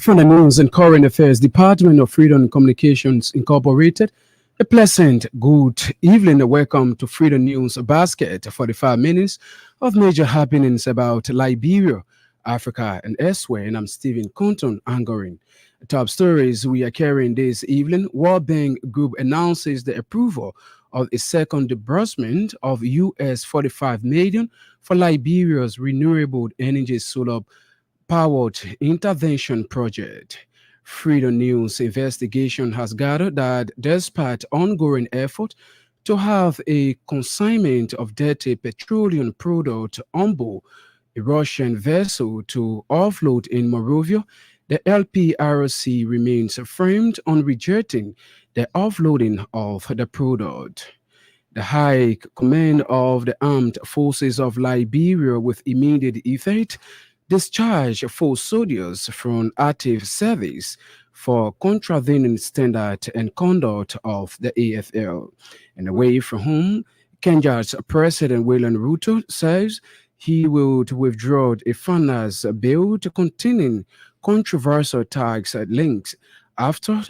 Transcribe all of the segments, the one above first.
From the News and Current Affairs Department of Freedom Communications Incorporated, a pleasant good evening and welcome to Freedom News Basket, 45 minutes of major happenings about Liberia, Africa, and elsewhere. And I'm Stephen Compton Angorin. Top stories we are carrying this evening. World Bank Group announces the approval of a second disbursement of US 45 million for Liberia's renewable energy solar powered intervention project. Freedom News investigation has gathered that despite ongoing effort to have a consignment of dirty petroleum product on board a Russian vessel to offload in Morovia, the LPRC remains firm on rejecting the offloading of the product. The High Command of the Armed Forces of Liberia, with immediate effect, discharged 4 soldiers from active service for contravening standard and conduct of the AFL. And away from home, Kenya's President William Ruto says he will withdraw a finance bill containing controversial tax links after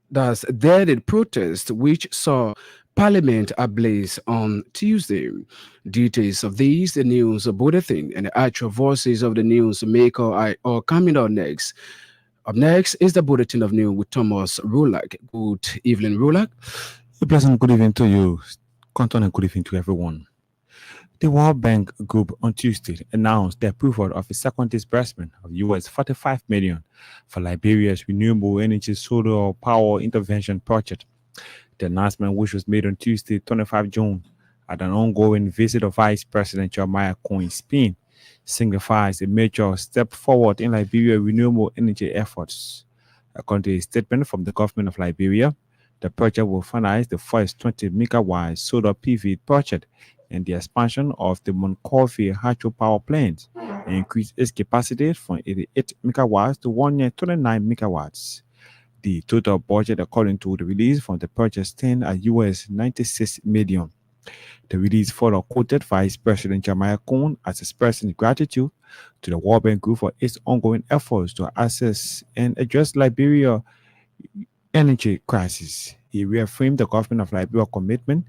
that's deaded protest which saw Parliament ablaze on Tuesday. Details of these, the news bulletin, and the actual voices of the news maker are all coming on next. Up next is the bulletin of news with Thomas Rulak. Good evening, Rulak. A pleasant good evening to you, Compton, and good evening to everyone. The World Bank Group on Tuesday announced the approval of a second disbursement of US 45 million for Liberia's renewable energy solar power intervention project. The announcement, which was made on Tuesday, 25 June, at an ongoing visit of Vice President Jeremiah Cohen Spain, signifies a major step forward in Liberia's renewable energy efforts. According to a statement from the government of Liberia, the project will finance the first 20 megawatt solar PV project and the expansion of the Moncofi hydro power plant and increase its capacity from 88 megawatts to 129 megawatts. The total budget, according to the release from the project, stands at US 96 million. The release further quoted Vice President Jeremiah Cohen as expressing gratitude to the World Bank Group for its ongoing efforts to assess and address Liberia's energy crisis. He reaffirmed the government of Liberia's commitment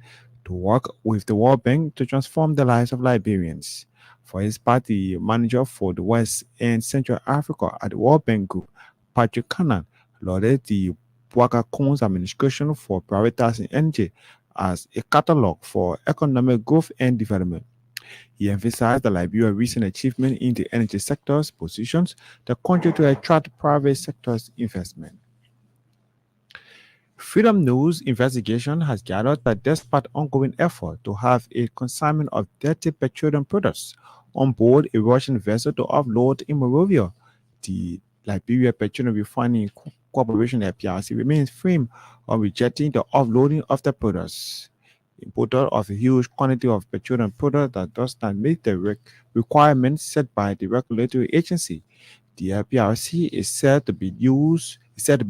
to work with the World Bank to transform the lives of Liberians. For his part, the manager for the West and Central Africa at the World Bank Group, Patrick Cannon, lauded the Boubacar Cohen's administration for prioritizing energy as a catalog for economic growth and development. He emphasized that Liberia's recent achievement in the energy sector's positions the country to attract private sector's investment. Freedom News investigation has gathered that despite ongoing effort to have a consignment of dirty petroleum products on board a Russian vessel to offload in Morovia, the Liberia Petroleum Refining Corporation (LPRC) remains firm on rejecting the offloading of the products. Importer of a huge quantity of petroleum product that does not meet the requirements set by the regulatory agency, the LPRC is said to be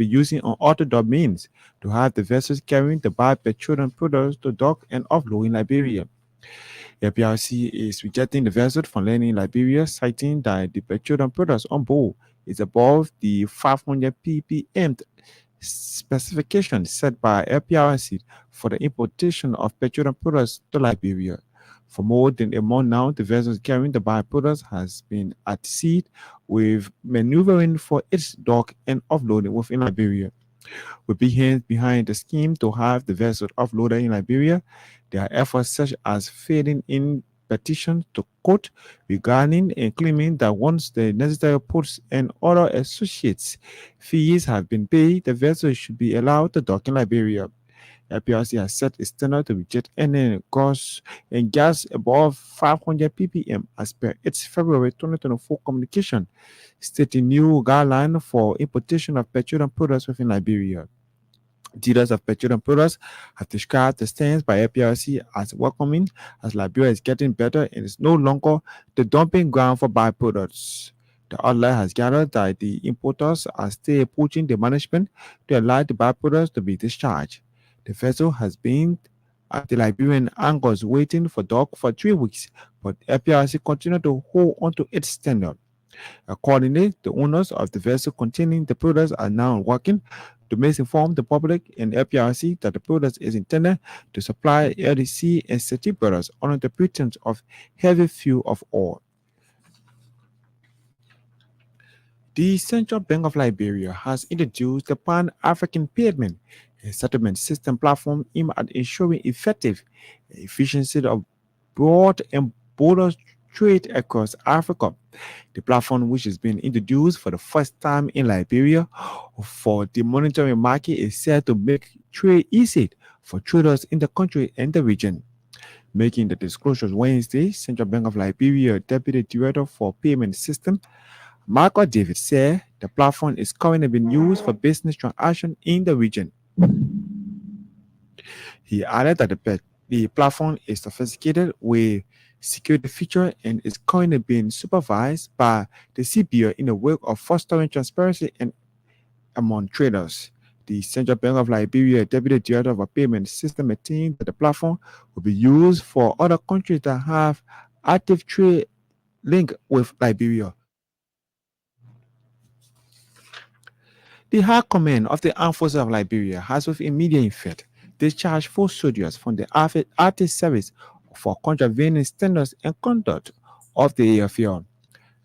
using unorthodox means to have the vessels carrying the petroleum products to dock and offload in Liberia. The LPRC is rejecting the vessel from landing in Liberia, citing that the petroleum products on board is above the 500 ppm specification set by LPRC for the importation of petroleum products to Liberia. For more than a month now, the vessels carrying the byproducts has been at sea with maneuvering for its dock and offloading within Liberia. With big hands behind the scheme to have the vessels offloaded in Liberia, there are efforts such as filling in petitions to court regarding and claiming that once the necessary ports and other associates fees have been paid, the vessel should be allowed to dock in Liberia. LPRC has set a standard to reject any gas above 500 ppm as per its February 2024 communication, stating new guidelines for importation of petroleum products within Liberia. Dealers of petroleum products have described the stance by LPRC as welcoming, as Liberia is getting better and is no longer the dumping ground for byproducts. The outlet has gathered that the importers are still pushing the management to allow the byproducts to be discharged. The vessel has been at the Liberian angles waiting for dock for 3 weeks, but LPRC continued to hold on to its standard. Accordingly, the owners of the vessel containing the products are now working to misinform the public and FPRC that the product is intended to supply LDC and city products under the pretense of heavy fuel of oil. The Central Bank of Liberia has introduced the Pan-African Payment and Settlement System platform aimed at ensuring effective and efficiency of broad and border trade across Africa. The platform, which is being introduced for the first time in Liberia for the monetary market, is set to make trade easy for traders in the country and the region. Making the disclosures Wednesday, Central Bank of Liberia Deputy Director for Payment System Michael David said the platform is currently being used for business transactions in the region. He added that the platform is sophisticated with security features and is currently being supervised by the CBO in the work of fostering transparency and among traders. The Central Bank of Liberia Deputy Director of a Payment System maintained that the platform will be used for other countries that have active trade link with Liberia. The High Command of the Armed Forces of Liberia has, with immediate effect, discharged 4 soldiers from the Arctic Service for contravening standards and conduct of the AFL.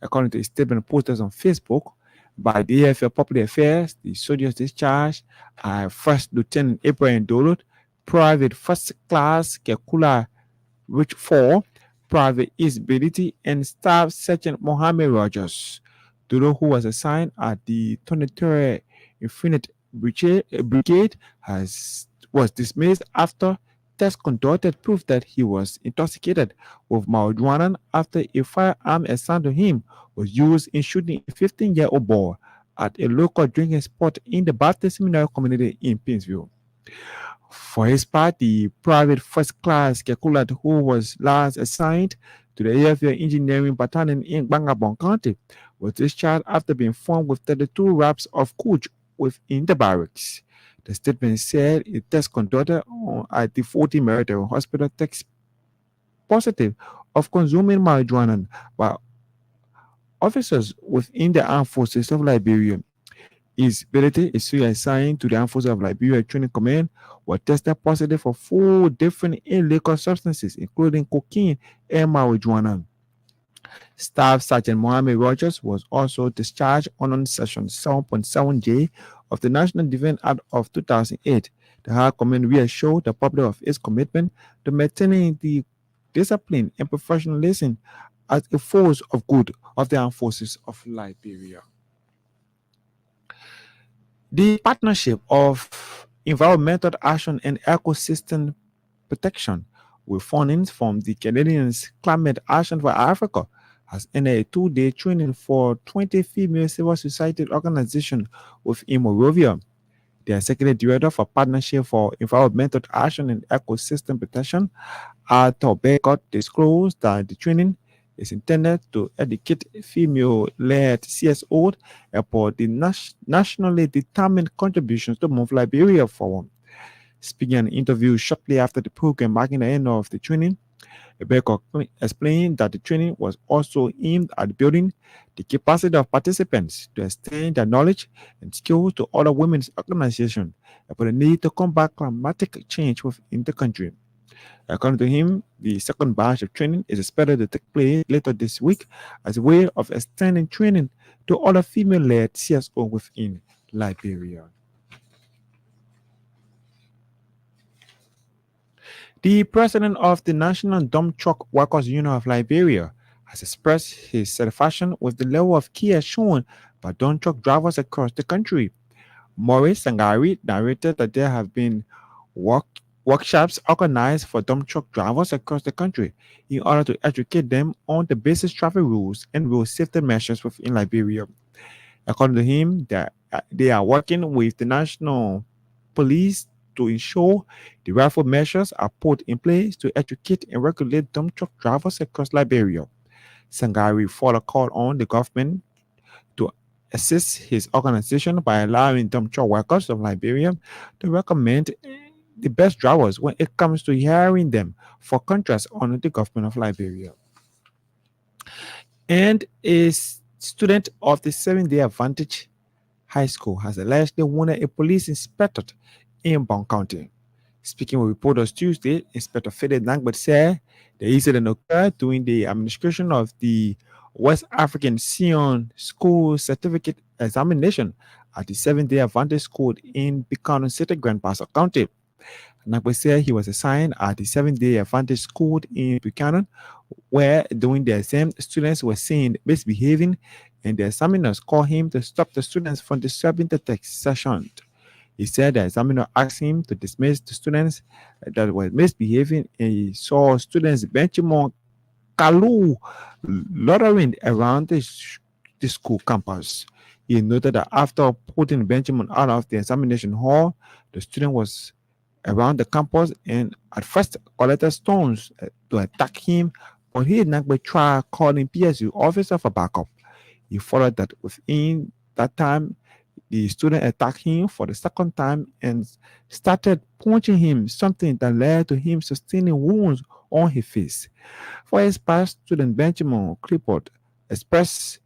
According to a statement posted on Facebook by the AFL Public Affairs, the soldiers discharged are First Lieutenant Abraham Dolot, Private First Class Kekula Rich 4, Private Isability, and Staff Sergeant Mohammed Rogers. Dolot, who was assigned at the 23rd Infinite Brigade, was dismissed after tests conducted proved that he was intoxicated with marijuana after a firearm assigned to him was used in shooting a 15-year-old boy at a local drinking spot in the Baptist Seminary community in Pinsville. For his part, the private first class Kekulat, who was last assigned to the AFL Engineering Battalion in Bangabong County, was discharged after being found with 32 wraps of coach within the barracks. The statement said a test conducted at the 40 Military Hospital tests positive of consuming marijuana by officers within the Armed Forces of Liberia. His ability is assigned to the Armed Forces of Liberia Training Command was tested positive for 4 different illegal substances, including cocaine and marijuana. Staff Sergeant Mohammed Rogers was also discharged under Section 7.7J of the National Defense Act of 2008. The High Command reassured the public of its commitment to maintaining the discipline and professionalism as a force of good of the Armed Forces of Liberia. The Partnership of Environmental Action and Ecosystem Protection, with funding from the Canadians Climate Action for Africa, has ended a 2-day training for 20 female civil society organizations within Monrovia. The Executive Director for Partnership for Environmental Action and Ecosystem Protection, Arthur Becott, disclosed that the training is intended to educate female-led CSOs about the nationally determined contributions to Move Liberia Forum. Speaking in an interview shortly after the program marking the end of the training, Rebecca explained that the training was also aimed at building the capacity of participants to extend their knowledge and skills to other women's organizations about the need to combat climatic change within the country. According to him, the second batch of training is expected to take place later this week as a way of extending training to other female-led CSO within Liberia. The president of the National Dump Truck Workers Union of Liberia has expressed his satisfaction with the level of care shown by dump truck drivers across the country. Maurice Sangari narrated that there have been workshops organized for dump truck drivers across the country in order to educate them on the basic traffic rules and road safety measures within Liberia. According to him, they are working with the national police to ensure the rightful measures are put in place to educate and regulate dump truck drivers across Liberia. Sangari further called on the government to assist his organization by allowing dump truck workers of Liberia to recommend the best drivers when it comes to hiring them for contracts under the government of Liberia. And a student of the Seventh-day Advantage High School has allegedly wounded a police inspector in Bong County. Speaking with reporters Tuesday, Inspector Fede Nangbet said the incident occurred during the administration of the West African Sion School Certificate examination at the Seventh-day Advantage School in Buchanan City, Grand Bassa County. Nangbet said he was assigned at the Seventh-day Advantage School in Buchanan, where during the exam, students were seen misbehaving, and the examiners called him to stop the students from disturbing the text session. He said the examiner asked him to dismiss the students that were misbehaving, and he saw students Benjamin Kalu loitering around the school campus. He noted that after putting Benjamin out of the examination hall, the student was around the campus and at first collected stones to attack him, but he did not try calling PSU officer for backup. He followed that within that time, the student attacked him for the second time and started punching him, something that led to him sustaining wounds on his face. For his part, student Benjamin Clifford expressed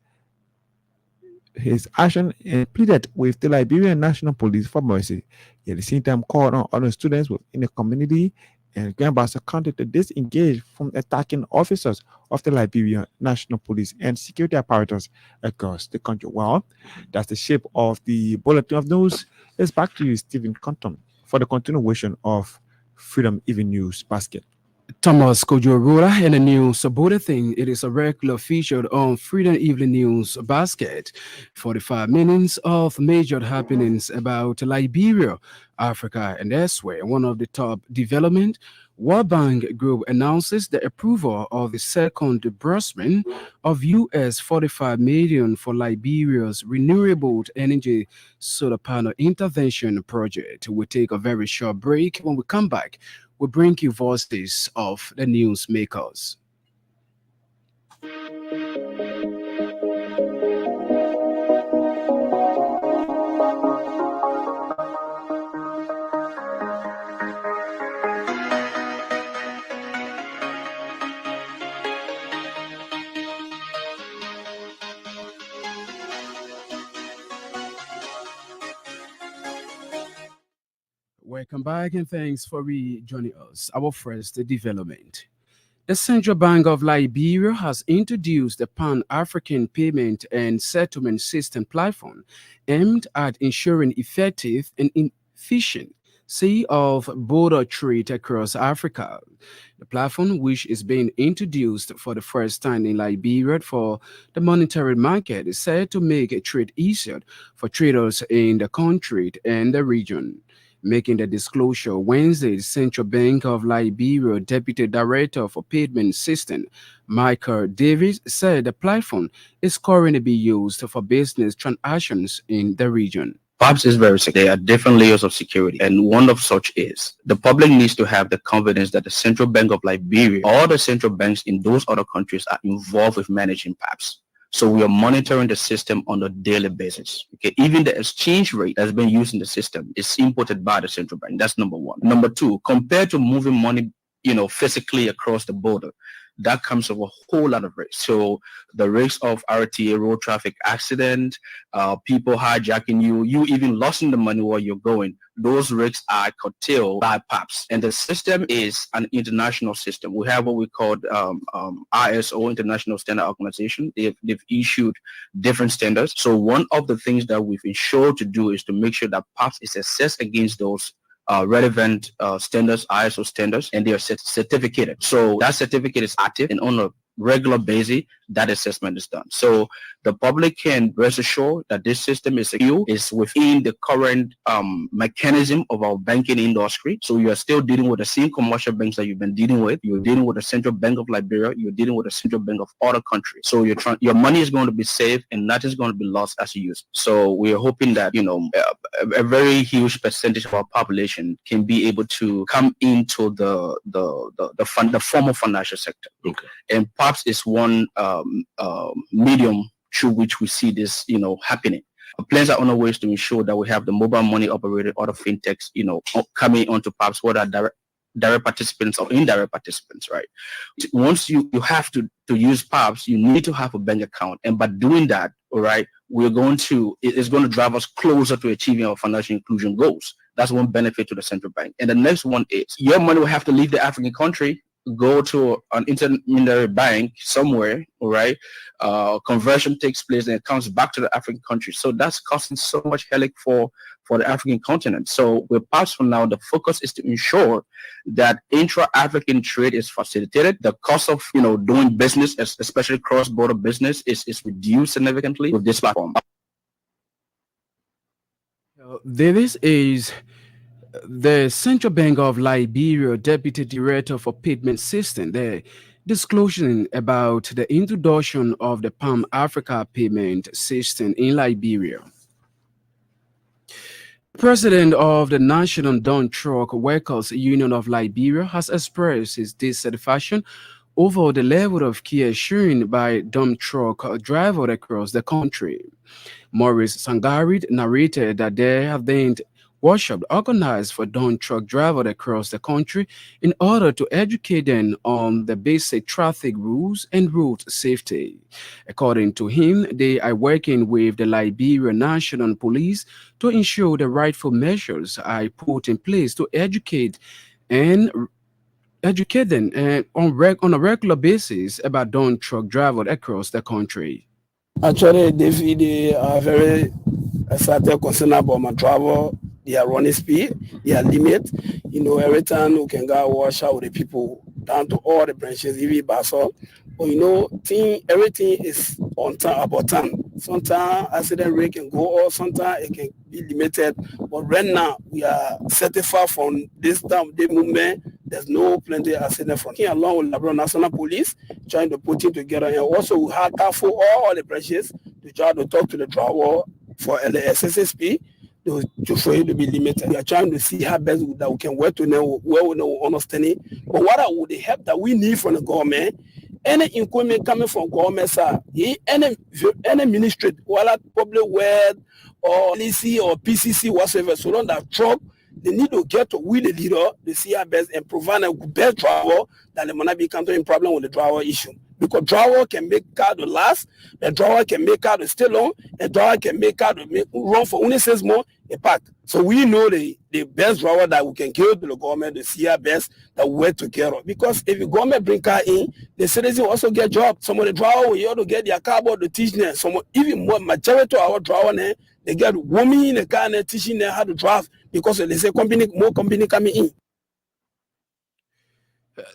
his action and pleaded with the Liberian National Police for mercy. He at the same time called on other students within the community and Grand Bassa County to disengage from attacking officers of the Liberian National Police and security apparatus across the country. Well, that's the shape of the bulletin of news. It's back to you, Stephen Compton, for the continuation of Freedom Even News Basket. Thomas Kojorura in the news bulletin. It is a regular featured on Freedom Evening News Basket. 45 minutes of major happenings about Liberia, Africa, and elsewhere. One of the top development, World Bank Group announces the approval of the second disbursement of US 45 million for Liberia's renewable energy solar panel intervention project. We'll take a very short break. When we come back, we bring you voices of the newsmakers. Welcome back and thanks for rejoining us. Our first development. The Central Bank of Liberia has introduced the Pan-African Payment and Settlement System platform aimed at ensuring effective and efficient of border trade across Africa. The platform, which is being introduced for the first time in Liberia for the monetary market, is said to make trade easier for traders in the country and the region. Making the disclosure Wednesday, the Central Bank of Liberia Deputy Director for Payment System, Michael Davis, said the platform is currently being used for business transactions in the region. PAPS is very secure. There are different layers of security, and one of such is the public needs to have the confidence that the Central Bank of Liberia or the central banks in those other countries are involved with managing PAPS. So we are monitoring the system on a daily basis. Okay, even the exchange rate that's been used in the system is imported by the central bank. That's number one. Number two, compared to moving money, physically across the border, that comes with a whole lot of risk. So the risk of RTA, road traffic accident, people hijacking you even losing the money while you're going, those risks are curtailed by PAPS. And the system is an international system. We have what we call ISO, International Standard Organization. They've issued different standards. So one of the things that we've ensured to do is to make sure that PAPS is assessed against those relevant standards, ISO standards, and they are certificated. So that certificate is active, and on a regular basis, that assessment is done. So the public can rest assured that this system is secure, is within the current mechanism of our banking industry. So you are still dealing with the same commercial banks that you've been dealing with. You're dealing with the Central Bank of Liberia. You're dealing with the Central Bank of other countries. So your money is going to be safe and not is going to be lost as you use it. So we are hoping that a very huge percentage of our population can be able to come into the formal financial sector. Okay. And PAPS is one medium through which we see this, happening. Plans are on the ways to ensure that we have the mobile money operated, other fintechs, coming onto PAPS, whether direct direct participants or indirect participants, right? Once you have to use PAPs, you need to have a bank account. And by doing that, all right, it's going to drive us closer to achieving our financial inclusion goals. That's one benefit to the central bank. And the next one is your money will have to leave the African country, go to an intermediary bank somewhere, all right? Conversion takes place and it comes back to the African country. So that's causing so much headache for the African continent. So with PAPs for now, the focus is to ensure that intra-African trade is facilitated. The cost of doing business, especially cross-border business, is reduced significantly with this platform. This is the Central Bank of Liberia Deputy Director for Payment System. The disclosing about the introduction of the Pan Africa payment system in Liberia. President of the National Dump Truck Workers Union of Liberia has expressed his dissatisfaction over the level of care shown by dump truck drivers across the country. Maurice Sangarid narrated that there have been workshops organized for dump truck drivers across the country in order to educate them on the basic traffic rules and road safety. According to him, they are working with the Liberia National Police to ensure the rightful measures are put in place to educate them on a regular basis about dump truck drivers across the country. Actually, they are very excited concerned about my travel, their running speed, their limit. Every time we can go wash out with the people down to all the branches, even Basel. But everything is on time, about time. Sometimes accident rate can go or sometimes it can be limited. But right now, we are certified from this time, the movement. There's no plenty accident from here along with Liberia National Police trying to put it together. And also we have for all the branches to try to talk to the driver for the SSSP for it to be limited. We are trying to see how best that we can work to know where we know understanding. But what would the help that we need from the government? Any increment coming from government side, any ministry, whether public work or LEC or PCC, whatsoever, so long that truck, they need to get to we the leader, the CR best, and provide a best driver that they might not be encountering problem with the driver issue. Because driver can make car to last, the driver can make car to stay long, the driver can make car to run for only 6 months a pack. So we know the best driver that we can give to the government, the CR best, that we work together. Because if the government bring car in, the citizen also get job. Some of the driver will have to get their car about to teach them. Some even more majority of our driver they get women in the car and teaching them how to drive because they say more company coming in.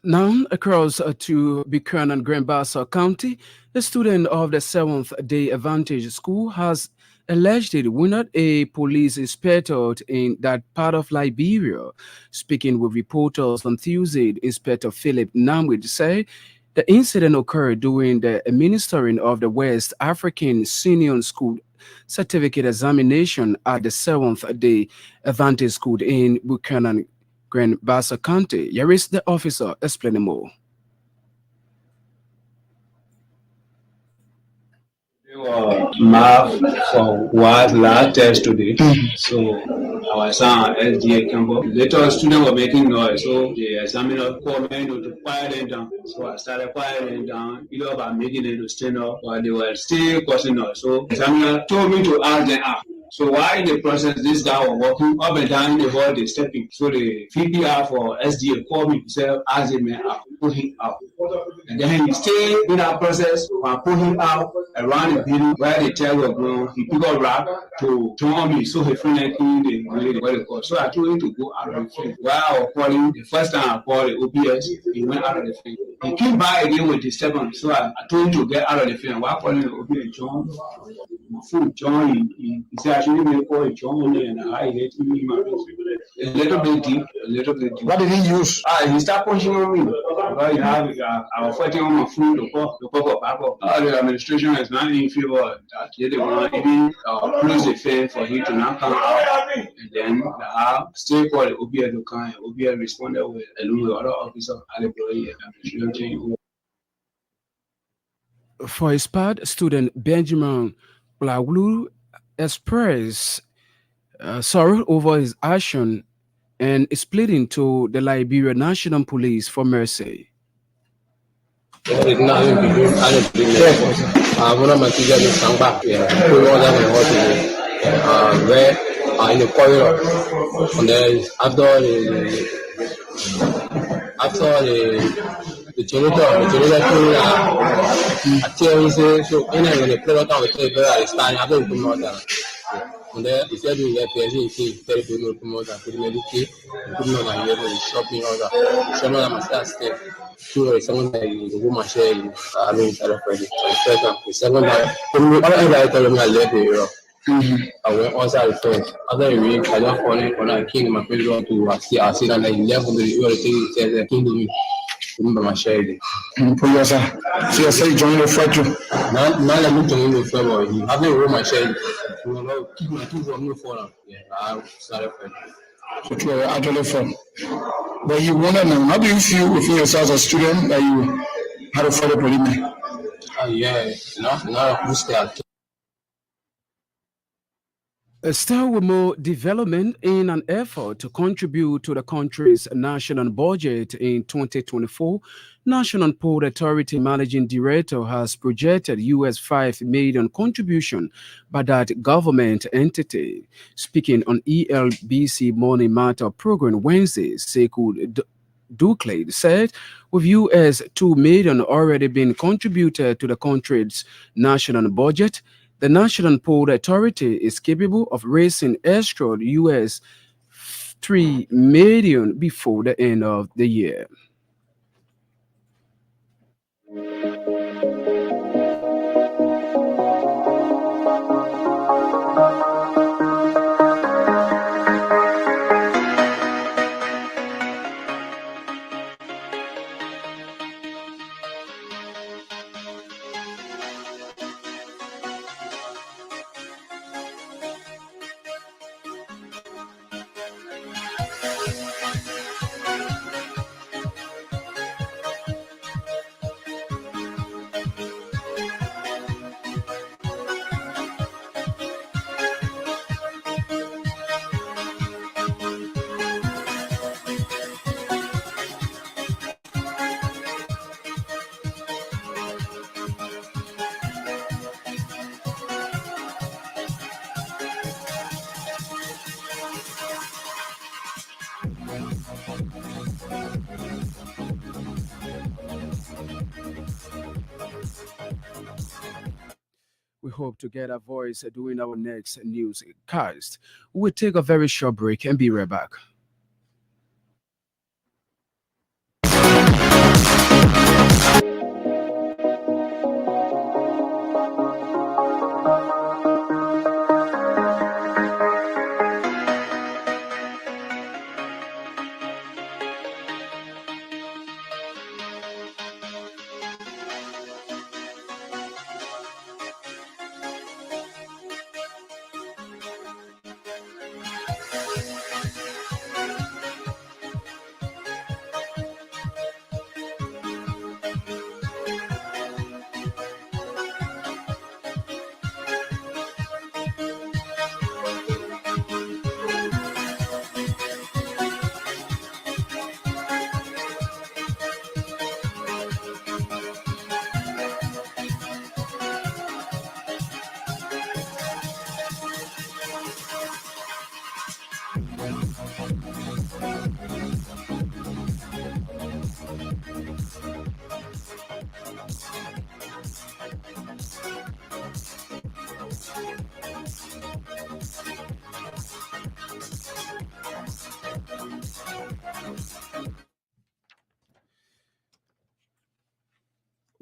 Now, across to Buchanan and Grand Bassa County, a student of the Seventh Day Adventist School has allegedly wounded a police inspector in that part of Liberia. Speaking with reporters on Tuesday, Inspector Philip Namwid said the incident occurred during the administering of the West African Senior School certificate examination at the Seventh Day Adventist School in Buchanan, Grand Bassa County. Here is the officer explaining more. Math for what last test today. So our son SDA Campbell. Later students were making noise, so the examiner called me to quiet them down. So I started quieting them down, either by making them to stand up, but they were still causing noise. So the examiner told me to ask them out. So while in the process, this guy was walking up and down in the hall, they stepping. So the VPR for SDA called me to say, ask the man out, put him out. And then he stayed in that process, and put him out around the building where the tail was grown. He picked up rock to join me, so he felt like the call. So I told him to go out of the field. While I was calling, the first time I called the OPS, he went out of the field. He came back again with disturbance, so I told him to get out of the field. And while calling the OPS, John, he said, I should even call John and I hate him. A little bit deep. What did he use? He started punching on me. I was fighting on my food to cover back up. The administration is not in favor of that. They want to even close the fence for him to not come out. And then I still called the OBS to come, and OBS responded with along with other officers at the employee administration. For his part, student Benjamin Blaglu expressed sorrow over his action and split into the Liberia National Police for mercy. Where in the corridor, and then after the generator came, so when they play out the paper, I stand after the motor. And then he said, we have PSG, terrible promoter, pretty medicated, good no, and you have shopping order. Someone I must step. Sure, someone that you go my share, I mean, celebrating. The second time, I told him I left here. I went outside the fence. After the rain, I just falling on a king, my friend want to see, I see that he left on the other thing, he said, the king to me. Remember my share. Yes, sir. So you say join the fight. Now let me join the fight. He haven't rolled my share. Keep my two from me for now. Yeah, I started fighting. So you are actually from. But you want to know, how do you feel within yourself as a student that you had to follow preliminary? Yeah, now I'm scared. Still with more development in an effort to contribute to the country's national budget in 2024, National Port Authority Managing Director has projected US $5 million contribution by that government entity. Speaking on ELBC Money Matter program Wednesday, Sekou Duclade said, with US $2 million already been contributed to the country's national budget, the National Port Authority is capable of raising extra US $3 million before the end of the year. We hope to get a voice during our next newscast. We'll take a very short break and be right back.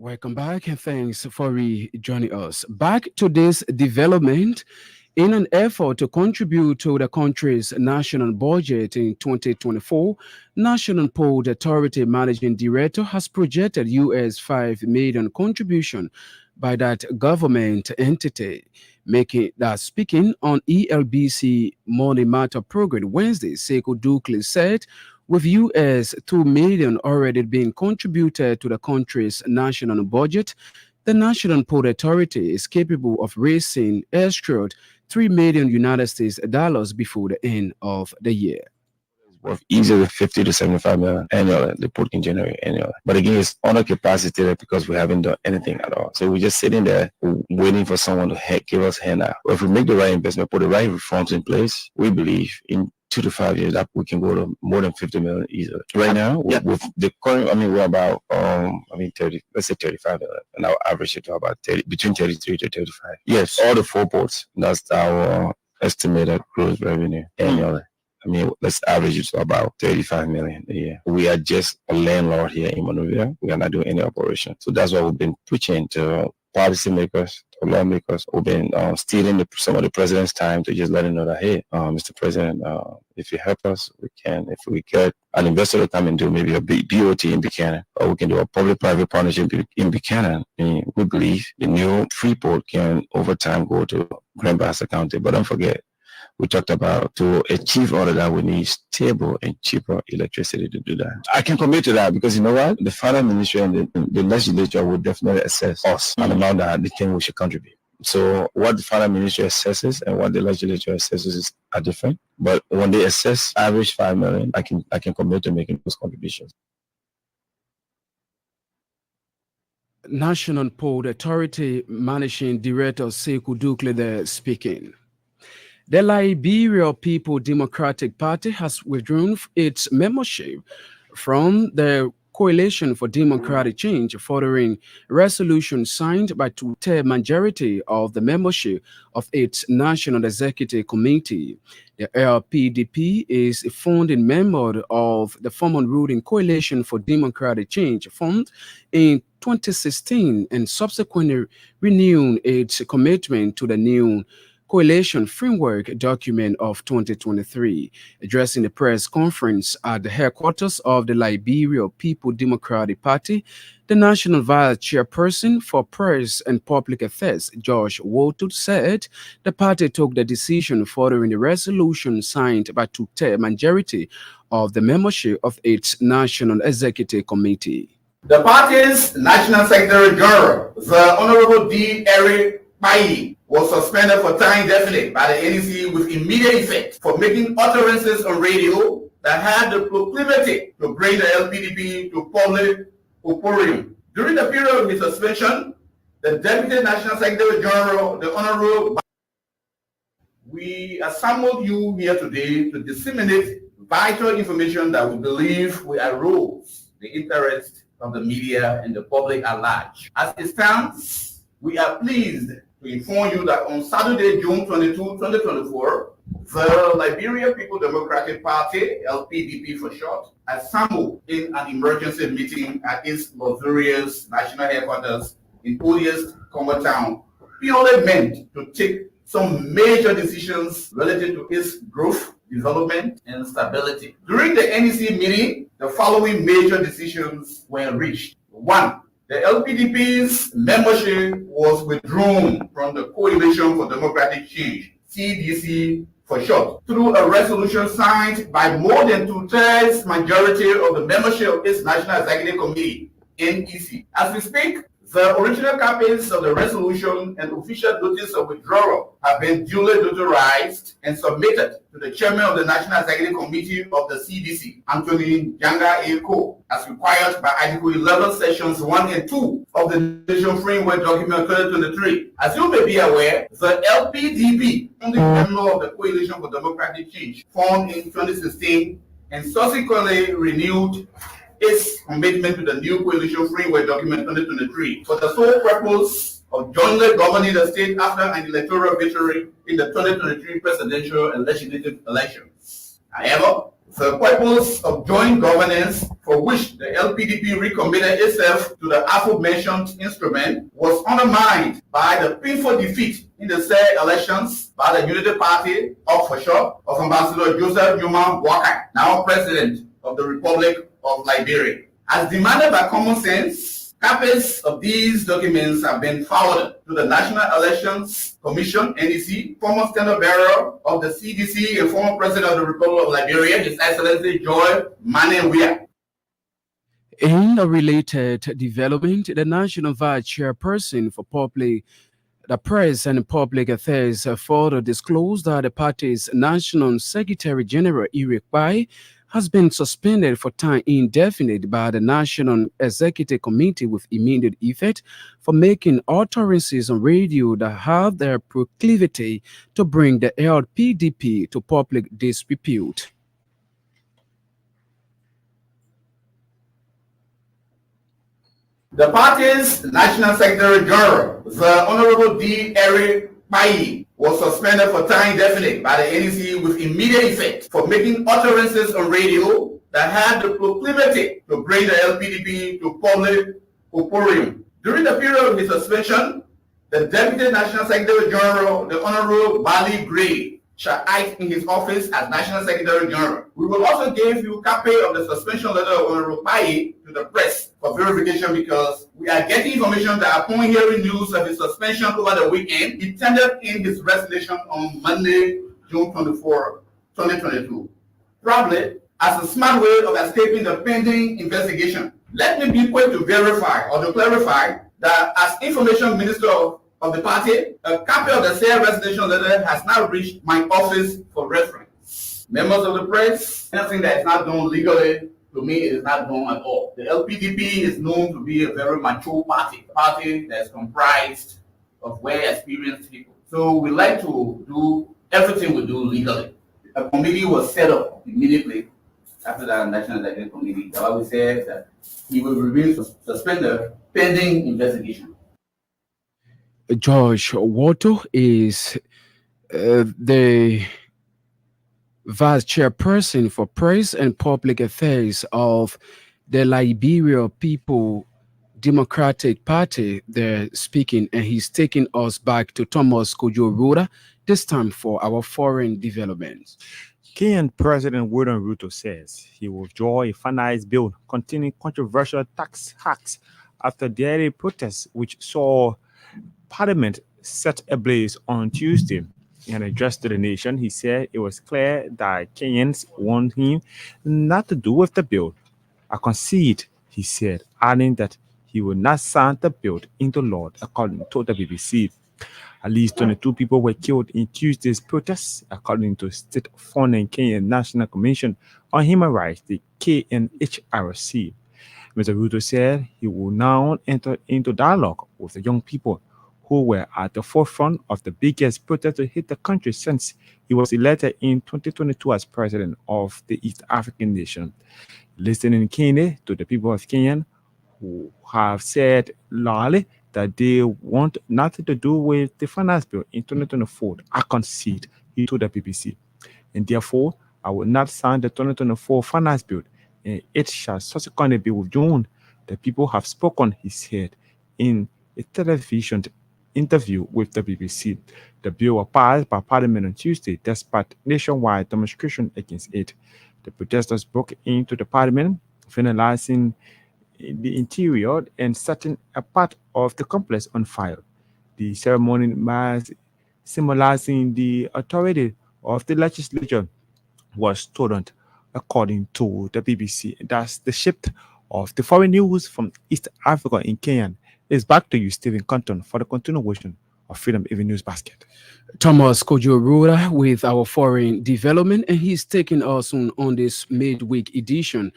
Welcome back and thanks for joining us. Back to this development. In an effort to contribute to the country's national budget in 2024, National Port Authority Managing Director has projected US $5 million contribution by that government entity. Speaking on ELBC Money Matter program Wednesday, Sekou Duclade said, with US $2 million already being contributed to the country's national budget, the National Port Authority is capable of raising extra $3 million United States dollars before the end of the year. worth easily 50 to 75 million annually. The port can generate annually. But again, it's undercapacitated because we haven't done anything at all. So we're just sitting there waiting for someone to give us a handout. If we make the right investment, put the right reforms in place, we believe in 2 to 5 years that we can go to more than 50 million easily. Right now, with the current, we're about 30, let's say 35 million, and I'll average it to about 30, between 33 to 35. Yes, all the 4 ports. That's our estimated gross revenue annually. Let's average it to about 35 million a year. We are just a landlord here in Monrovia. We are not doing any operation. So that's what we've been preaching to policymakers, to lawmakers. We've been stealing some of the president's time to just let him know that, hey, Mr. President, if you help us, we can. If we get an investor to come and do maybe a BOT in Buchanan, or we can do a public-private partnership in Buchanan, we believe the new Freeport can over time go to Grand Bassa County. But don't forget, we talked about to achieve all of that, we need stable and cheaper electricity to do that. I can commit to that because you know what? The finance ministry and the legislature will definitely assess us and the amount that they think we should contribute. So what the finance ministry assesses and what the legislature assesses are different. But when they assess average 5 million, I can commit to making those contributions. National Port Authority Managing Director Sekou Dukle there speaking. The Liberia People Democratic Party has withdrawn its membership from the Coalition for Democratic Change following resolution signed by two-thirds majority of the membership of its National Executive Committee. The LPDP is a founding member of the former ruling Coalition for Democratic Change formed in 2016 and subsequently renewed its commitment to the new Coalition Framework document of 2023. Addressing the press conference at the headquarters of the Liberia People Democratic Party, the National Vice Chairperson for Press and Public Affairs, George Wotu, said the party took the decision following the resolution signed by two-thirds majority of the membership of its National Executive Committee. The party's National Secretary General, the Honorable D. Eric Bailey, was suspended for time indefinite by the NEC with immediate effect for making utterances on radio that had the proclivity to bring the LPDP to public opprobrium. During the period of his suspension, the Deputy National Secretary General, the Honorable, we assembled you here today to disseminate vital information that we believe will arouse the interest of the media and the public at large. As it stands, we are pleased to inform you that on Saturday, June 22, 2024, the Liberia People Democratic Party, LPDP for short, assembled in an emergency meeting at its luxurious national headquarters in Odious, Congo Town, purely meant to take some major decisions related to its growth, development, and stability. During the NEC meeting, the following major decisions were reached. 1. The LPDP's membership was withdrawn from the Coalition for Democratic Change, CDC for short, through a resolution signed by more than two-thirds majority of the membership of its National Executive Committee, NEC. As we speak, the original copies of the resolution and official notice of withdrawal have been duly notarized and submitted to the chairman of the National Executive Committee of the CDC, Anthony Janga Eko, as required by Article 11, Sections 1 and 2 of the Nation Framework Document 2023. As you may be aware, the LPDP, only member of the Coalition for Democratic Change, formed in 2016 and subsequently renewed its commitment to the new Coalition Framework Document 2023 for the sole purpose of jointly governing the state after an electoral victory in the 2023 presidential and legislative elections. However, the purpose of joint governance for which the LPDP recommitted itself to the aforementioned instrument was undermined by the painful defeat in the said elections by the Unity Party, up for short, of Ambassador Joseph Newman Boakai, now President of the Republic of Liberia. As demanded by common sense, copies of these documents have been forwarded to the National Elections Commission, NEC, former standard bearer of the CDC and former President of the Republic of Liberia, His Excellency Joy Manewia. In a related development, the National Vice Chairperson for the Press and Public Affairs further disclosed that the party's National Secretary General, Eric Bai, has been suspended for time indefinite by the National Executive Committee with immediate effect for making utterances on radio that have their proclivity to bring the LPDP to public disrepute. The party's National Secretary General, the Honorable D. Eric Bailly, was suspended for time indefinite by the NEC with immediate effect for making utterances on radio that had the proclivity to bring the LPDP to public opprobrium. During the period of his suspension, the Deputy National Secretary General, the Honorable Bali Gray, shall act in his office as National Secretary General. We will also give you a copy of the suspension letter of Honorable Bailly to the press for verification, because we are getting information that upon hearing news of his suspension over the weekend, he tendered in his resignation on Monday, June 24, 2022. Probably as a smart way of escaping the pending investigation. Let me be quick to verify or to clarify that as Information Minister of the party, a copy of the said resignation letter has now reached my office for reference. Members of the press, anything that is not done legally, to me, it is not done at all. The LPDP is known to be a very mature party, a party that is comprised of well-experienced people. So we like to do everything we do legally. A committee was set up immediately after that National Executive Committee. The Bible says that he will remain suspended pending investigation. George Woto is the vice chairperson for press and public affairs of the Liberia People Democratic Party. They're speaking, and he's taking us back to Thomas Kojo Rhoda, this time for our foreign developments. Kenyan President William Ruto says he will withdraw a finance bill containing controversial tax hacks after daily protests, which saw Parliament set ablaze on Tuesday. In an address to the nation, he said it was clear that Kenyans want him not to do with the bill. I concede, he said, adding that he will not sign the bill into law, according to the BBC. At least 22 people were killed in Tuesday's protests, according to state-funded Kenyan National Commission on Human Rights, the KNHRC. Mr. Ruto said he will now enter into dialogue with the young people who were at the forefront of the biggest protest to hit the country since he was elected in 2022 as president of the East African nation. Listening in Kenya to the people of Kenya who have said loudly that they want nothing to do with the finance bill in 2024, I concede, he told the BBC. And therefore, I will not sign the 2024 finance bill, and it shall subsequently be withdrawn. The people have spoken, he said, in a television interview with the BBC. The bill was passed by Parliament on Tuesday despite nationwide demonstration against it. The protesters broke into the Parliament, vandalizing the interior and setting a part of the complex on fire. The ceremony symbolizing the authority of the legislature was stolen, according to the BBC. That's the shift of the foreign news from East Africa in Kenya. It's back to you, Stephen Compton, for the continuation of Freedom Even News Basket. Thomas Kojo Rhoda with our foreign development, and he's taking us on this midweek edition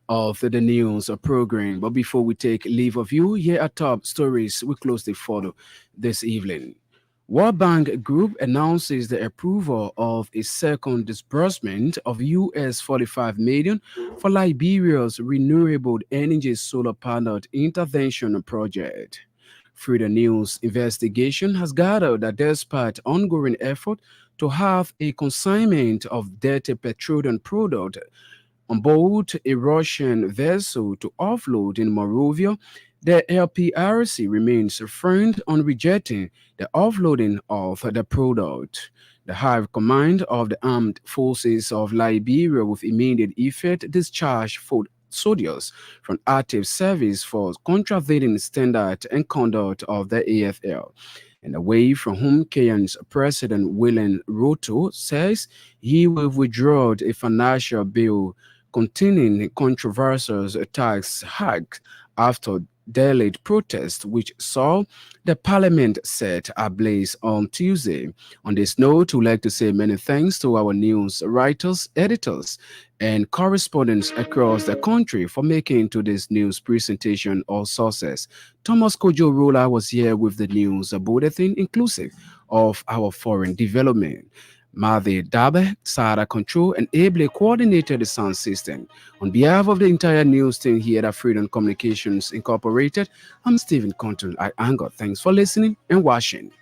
of the news program. But before we take leave of you, here are top stories we closely follow this evening. World Bank Group announces the approval of a second disbursement of US $45 million for Liberia's renewable energy solar panel intervention project. Freedom News investigation has gathered that despite ongoing effort to have a consignment of dirty petroleum product on board a Russian vessel to offload in Morovia, the LPRC remains firm on rejecting the offloading of the product. The High Command of the Armed Forces of Liberia with immediate effect discharged 4 soldiers from active service for contravening standard and conduct of the AFL, and away from whom Kenya's President William Ruto says he will withdraw a financial bill containing controversial tax hike after delayed protest, which saw the parliament set ablaze on Tuesday. On this note, we'd like to say many thanks to our news writers, editors, and correspondents across the country for making today's news presentation all sources. Thomas Kojo Rula was here with the news bulletin inclusive of our foreign development. Madhi Dabe, Sarah Control, and ably coordinated the sound system. On behalf of the entire news team here at Freedom Communications Incorporated, I'm Stephen Conton. I God. Thanks for listening and watching.